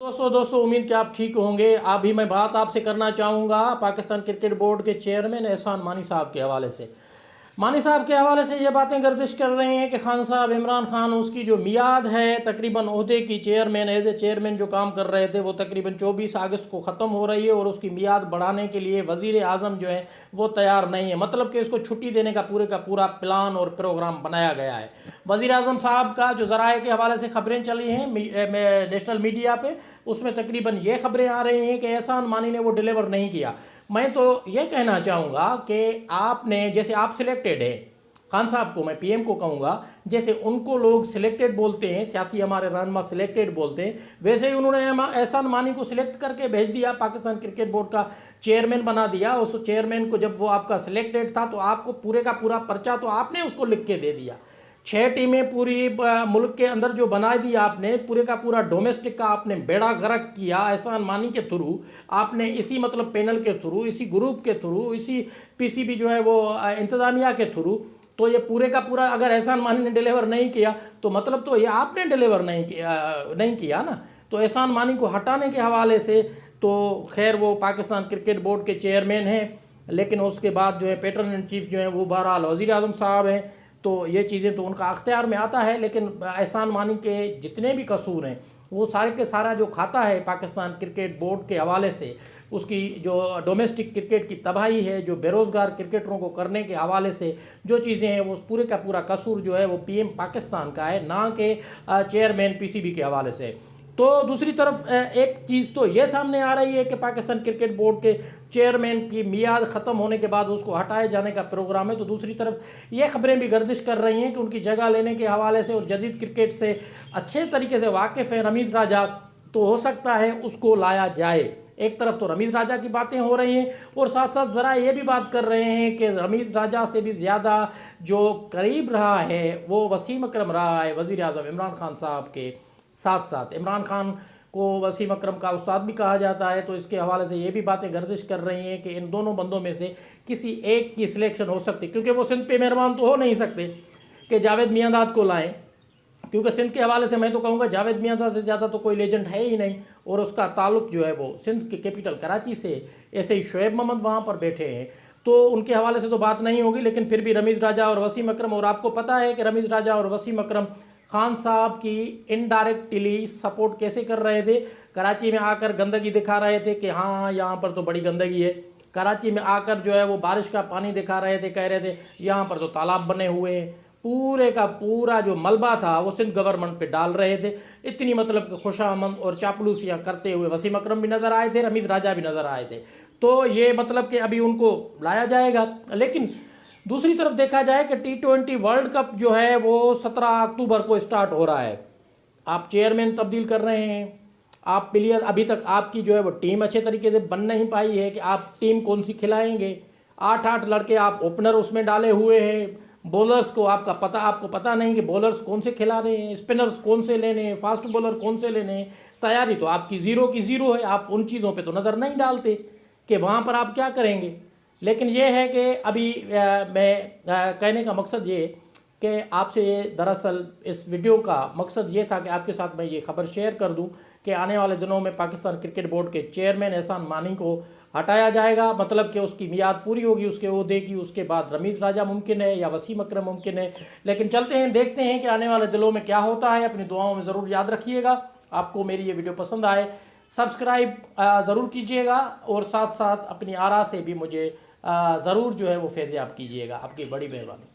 दोस्तों उम्मीद कि आप ठीक होंगे। अभी मैं बात आपसे करना चाहूँगा पाकिस्तान क्रिकेट बोर्ड के चेयरमैन एहसान मानी साहब के हवाले से। मानी साहब के हवाले से ये बातें गर्दिश कर रहे हैं कि खान साहब इमरान खान उसकी जो मियाद है तकरीबन ओहदे की चेयरमैन एज ए चेयरमैन जो काम कर रहे थे वो तकरीबन 24 अगस्त को ख़त्म हो रही है और उसकी मियाद बढ़ाने के लिए वज़ीर आज़म जो है वो तैयार नहीं है। मतलब कि इसको छुट्टी देने का पूरा प्लान और प्रोग्राम बनाया गया है। वज़ीर आज़म साहब का जो ज़राए के हवाले से खबरें चली हैं नेशनल मीडिया पे, उसमें तकरीबन ये खबरें आ रही हैं कि एहसान मानी ने वो डिलीवर नहीं किया। मैं तो ये कहना चाहूँगा कि आपने जैसे आप सिलेक्टेड है, खान साहब को मैं पीएम को कहूँगा जैसे उनको लोग सिलेक्टेड बोलते हैं, सियासी हमारे रहनुमा सिलेक्टेड बोलते हैं, वैसे ही उन्होंने एहसान मानी को सिलेक्ट करके भेज दिया, पाकिस्तान क्रिकेट बोर्ड का चेयरमैन बना दिया। उस चेयरमैन को जब वो आपका सिलेक्टेड था तो आपको पूरे का पूरा पर्चा तो आपने उसको लिख के दे दिया। 6 टीमें पूरी मुल्क के अंदर जो बना दी आपने, पूरे का पूरा डोमेस्टिक का आपने बेड़ा गर्क किया एहसान मानी के थ्रू। आपने इसी मतलब पैनल के थ्रू, इसी ग्रुप के थ्रू, इसी पीसीबी जो है वो इंतज़ामिया के थ्रू। तो ये पूरे का पूरा अगर एहसान मानी ने डिलीवर नहीं किया तो मतलब तो ये आपने डिलीवर नहीं किया ना। तो एहसान मानी को हटाने के हवाले से तो खैर वो पाकिस्तान क्रिकेट बोर्ड के चेयरमैन हैं, लेकिन उसके बाद जो है पैटर्न इन चीफ जो है वो बहरहाल वज़ीर आज़म साहब हैं। तो ये चीज़ें तो उनका अख्तियार में आता है, लेकिन एहसान मानी के जितने भी कसूर हैं वो सारे के सारा जो खाता है पाकिस्तान क्रिकेट बोर्ड के हवाले से, उसकी जो डोमेस्टिक क्रिकेट की तबाही है, जो बेरोज़गार क्रिकेटरों को करने के हवाले से जो चीज़ें हैं वो पूरे का पूरा कसूर जो है वो पीएम पाकिस्तान का है, ना कि चेयरमैन पीसीबी के हवाले से। तो दूसरी तरफ एक चीज़ तो ये सामने आ रही है कि पाकिस्तान क्रिकेट बोर्ड के चेयरमैन की मियाद ख़त्म होने के बाद उसको हटाए जाने का प्रोग्राम है। तो दूसरी तरफ ये खबरें भी गर्दिश कर रही हैं कि उनकी जगह लेने के हवाले से और जदीद क्रिकेट से अच्छे तरीके से वाकिफ़ है रमीज़ राजा, तो हो सकता है उसको लाया जाए। एक तरफ तो रमीज़ राजा की बातें हो रही हैं और साथ साथ ज़रा ये भी बात कर रहे हैं कि रमीज़ राजा से भी ज़्यादा जो करीब रहा है वो वसीम अकरम रहा है वज़ीर आज़म इमरान खान साहब के। साथ साथ इमरान खान को वसीम अकरम का उस्ताद भी कहा जाता है। तो इसके हवाले से ये भी बातें गर्दिश कर रही हैं कि इन दोनों बंदों में से किसी एक की सिलेक्शन हो सकती, क्योंकि वो सिंध पे मेहरबान तो हो नहीं सकते कि जावेद मियांदाद को लाएं, क्योंकि सिंध के हवाले से मैं तो कहूँगा जावेद मियांदाद से ज़्यादा तो कोई लेजेंड है ही नहीं, और उसका ताल्लुक जो है वो सिंध के कैपिटल कराची से। ऐसे ही शुएब मोहम्मद वहाँ पर बैठे हैं तो उनके हवाले से तो बात नहीं होगी, लेकिन फिर भी रमीज़ राजा और वसीम अकरम, और आपको पता है कि रमीज़ राजा और वसीम अकरम खान साहब की इनडायरेक्टली सपोर्ट कैसे कर रहे थे। कराची में आकर गंदगी दिखा रहे थे कि हाँ यहाँ पर तो बड़ी गंदगी है। कराची में आकर जो है वो बारिश का पानी दिखा रहे थे, कह रहे थे यहाँ पर तो तालाब बने हुए हैं। पूरे का पूरा जो मलबा था वो सिंध गवर्नमेंट पे डाल रहे थे। इतनी मतलब कि खुशामंद और चापलूसियाँ करते हुए वसीम अकरम भी नज़र आए थे, रमीज़ राजा भी नज़र आए थे। तो ये मतलब कि अभी उनको लाया जाएगा। लेकिन दूसरी तरफ देखा जाए कि T20 वर्ल्ड कप जो है वो 17 अक्टूबर को स्टार्ट हो रहा है। आप चेयरमैन तब्दील कर रहे हैं, आप प्लेयर, अभी तक आपकी जो है वो टीम अच्छे तरीके से बन नहीं पाई है कि आप टीम कौन सी खिलाएंगे। 8-8 लड़के आप ओपनर उसमें डाले हुए हैं। बॉलर्स को आपको पता नहीं कि बॉलर्स कौन से खिला रहे हैं, स्पिनर्स कौन से लेने हैं, फास्ट बॉलर कौन से लेने हैं। तैयारी तो आपकी ज़ीरो की ज़ीरो है। आप उन चीज़ों पे तो नज़र नहीं डालते कि वहाँ पर आप क्या करेंगे। लेकिन ये है कि अभी मैं कहने का मकसद ये कि आपसे ये दरअसल इस वीडियो का मकसद ये था कि आपके साथ मैं ये खबर शेयर कर दूं कि आने वाले दिनों में पाकिस्तान क्रिकेट बोर्ड के चेयरमैन एहसान मानी को हटाया जाएगा। मतलब कि उसकी मियाद पूरी होगी उसके ओहदे की, उसके बाद रमीज़ राजा मुमकिन है या वसीम अकरम मुमकिन है। लेकिन चलते हैं, देखते हैं कि आने वाले दिनों में क्या होता है। अपनी दुआओं में ज़रूर याद रखिएगा। आपको मेरी ये वीडियो पसंद आए सब्सक्राइब ज़रूर कीजिएगा, और साथ साथ अपनी आरा से भी मुझे ज़रूर जो है वो फैज़याब कीजिएगा। आपकी बड़ी मेहरबानी।